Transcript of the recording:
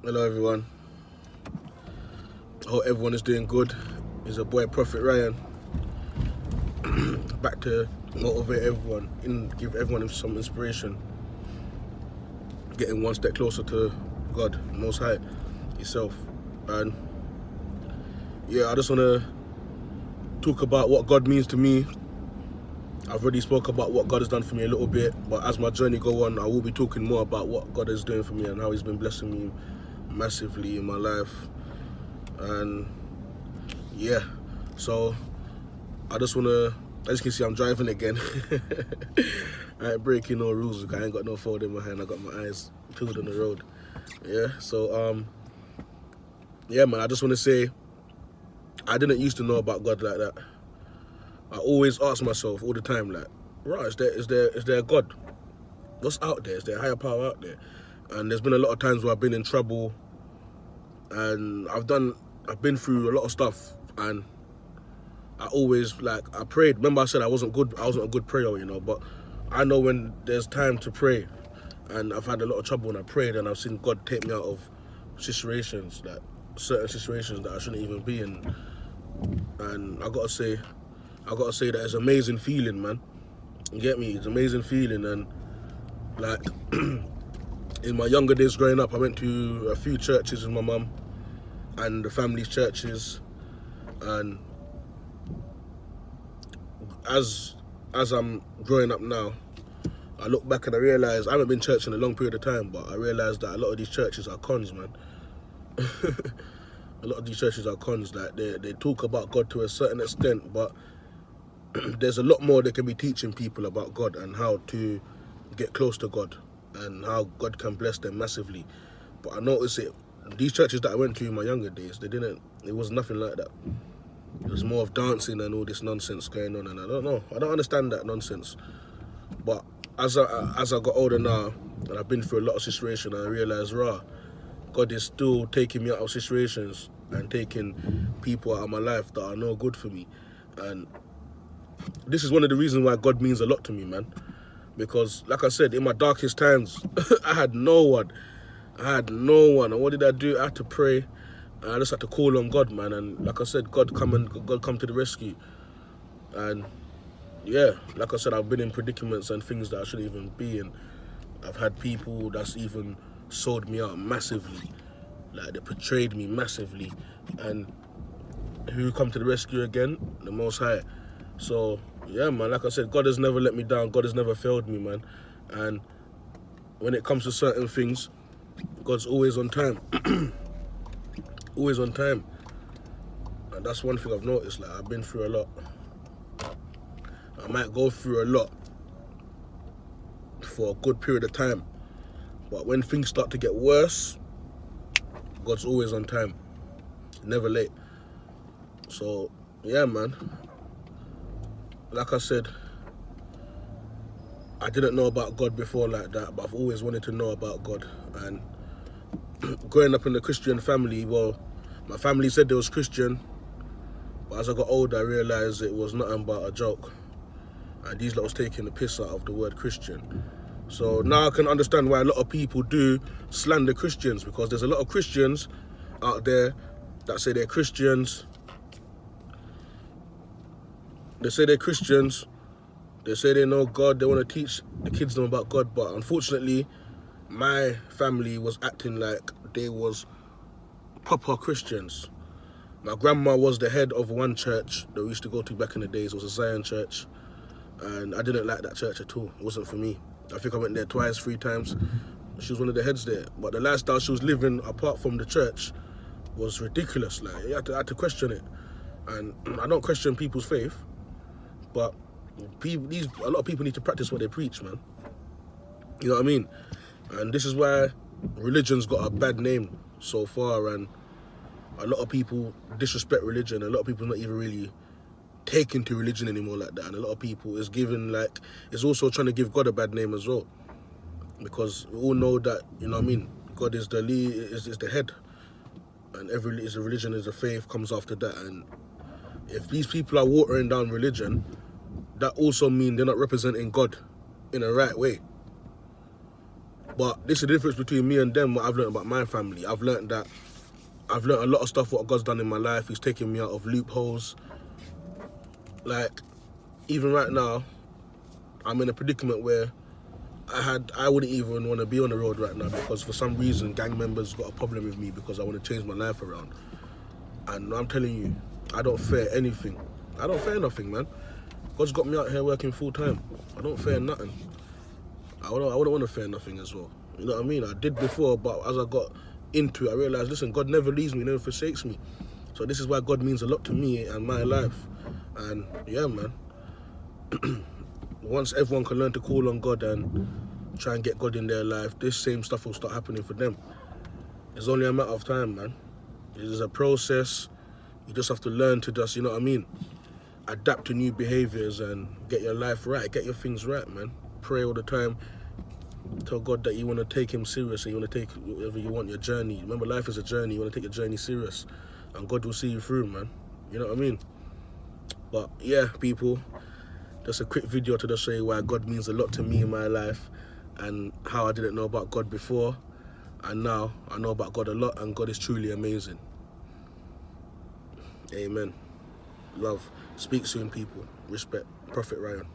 Hello everyone, I hope everyone is doing good. It's your boy Prophet Ryan, back to motivate everyone and give everyone some inspiration, getting one step closer to God, Most High, Himself. And yeah, I just want to talk about what God means to me. I've already spoke about what God has done for me a little bit, but as my journey go on, I will be talking more about what God is doing for me and how He's been blessing me massively in my life. And yeah, so I just want to, as you can see, I'm driving again. I ain't breaking no rules, I ain't got no phone in my hand, I got my eyes peeled on the road. Yeah, so yeah man, I just want to say, I didn't used to know about God like that. I always ask myself all the time, like, right, is there a God? What's out there? Is there a higher power out there? And there's been a lot of times where I've been in trouble, and I've been through a lot of stuff, and I always, I prayed. Remember I said I wasn't a good prayer, but I know when there's time to pray, and I've had a lot of trouble when I prayed, and I've seen God take me out of situations, like certain situations that I shouldn't even be in. And I gotta say that it's an amazing feeling, man. You get me? It's an amazing feeling. And like in my younger days growing up, I went to a few churches with my mum and the family's churches. And as I'm growing up now, I look back and I realise I haven't been to church in a long period of time, but I realise that a lot of these churches are cons, man. A lot of these churches are cons. Like they talk about God to a certain extent, but there's a lot more they can be teaching people about God and how to get close to God and how God can bless them massively. But I noticed these churches that I went to in my younger days, it was nothing like that. It was more of dancing and all this nonsense going on, and I don't know. I don't understand that nonsense. But as I got older now, and I've been through a lot of situations, I realised, God is still taking me out of situations and taking people out of my life that are no good for me. And this is one of the reasons why God means a lot to me, man. Because, like I said, in my darkest times, I had no one. And what did I do? I had to pray. And I just had to call on God, man. And like I said, God come to the rescue. And yeah, like I said, I've been in predicaments and things that I shouldn't even be in. I've had people that's even sold me out massively. Like, they betrayed me massively. And who come to the rescue again? The Most High. So, yeah, man, like I said, God has never let me down. God has never failed me, man. And when it comes to certain things, God's always on time. Always on time. And that's one thing I've noticed. Like, I've been through a lot. I might go through a lot for a good period of time. But when things start to get worse, God's always on time. Never late. So, yeah, man. Like I said, I didn't know about God before like that, but I've always wanted to know about God. And growing up in a Christian family, well, my family said they was Christian, but as I got older, I realised it was nothing but a joke. And these lot was taking the piss out of the word Christian. So now I can understand why a lot of people do slander Christians, because there's a lot of Christians out there that say they're Christians. They say they're Christians. They say they know God. They want to teach the kids them about God. But unfortunately, my family was acting like they was proper Christians. My grandma was the head of one church that we used to go to back in the days. It was a Zion church. And I didn't like that church at all. It wasn't for me. I think I went there twice, 3 times. She was one of the heads there. But the lifestyle she was living apart from the church was ridiculous. Like, I had to question it. And I don't question people's faith, but a lot of people need to practice what they preach, man. You know what I mean? And this is why religion's got a bad name so far, and a lot of people disrespect religion. A lot of people not even really taken to religion anymore like that, and a lot of people is also trying to give God a bad name as well, because we all know that, you know what I mean, God is the lead, is the head, and every religion is a faith comes after that. And if these people are watering down religion, that also means they're not representing God in a right way. But this is the difference between me and them, what I've learned about my family. I've learned a lot of stuff what God's done in my life. He's taken me out of loopholes. Like, even right now, I'm in a predicament where I wouldn't even want to be on the road right now, because for some reason gang members got a problem with me because I want to change my life around. And I'm telling you, I don't fear anything. I don't fear nothing, man. God's got me out here working full time. I don't fear nothing. I wouldn't want to fear nothing as well. You know what I mean? I did before, but as I got into it, I realised, listen, God never leaves me, never forsakes me. So this is why God means a lot to me and my life. And yeah, man. Once everyone can learn to call on God and try and get God in their life, this same stuff will start happening for them. It's only a matter of time, man. It is a process. You just have to learn to just, you know what I mean, adapt to new behaviours and get your life right, get your things right, man. Pray all the time. Tell God that you want to take him serious and you want to take whatever you want, your journey. Remember, life is a journey. You want to take your journey serious and God will see you through, man. You know what I mean? But yeah, people, just a quick video to just show you why God means a lot to me in my life and how I didn't know about God before, and now I know about God a lot, and God is truly amazing. Amen. Love. Speak soon, people. Respect. Prophet Ryan.